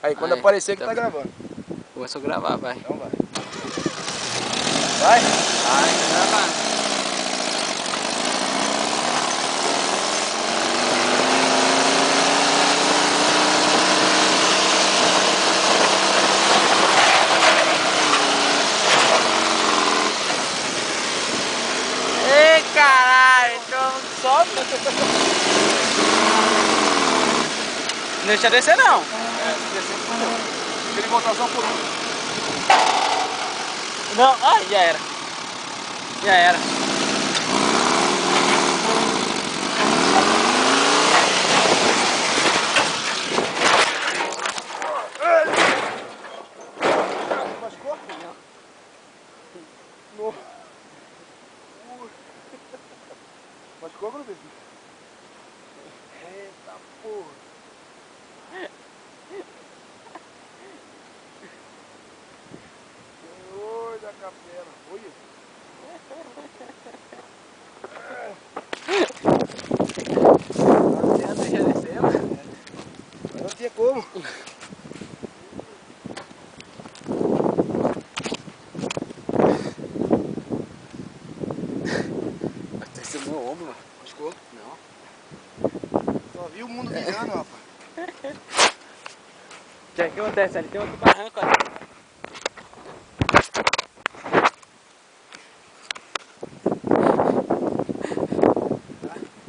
Aí, quando aparecer que tá gravando. Começou a gravar, vai. Então vai. Vai? Vai, tá gravando. Ei, caralho, então sobe. Não deixa descer não. Se descer, fudeu. Se ele voltar só por um. Não, ai, já era. Já era. Machucou? Não. Machucou, Bruno? Eita porra. Senhor da capela. Olha. Não deixa descer, mano. Mas não tinha como. Desceu no meu ombro, mano. Machucou? Não. Só vi o mundo virando, rapaz. O que acontece ali? Tem outro barranco ali.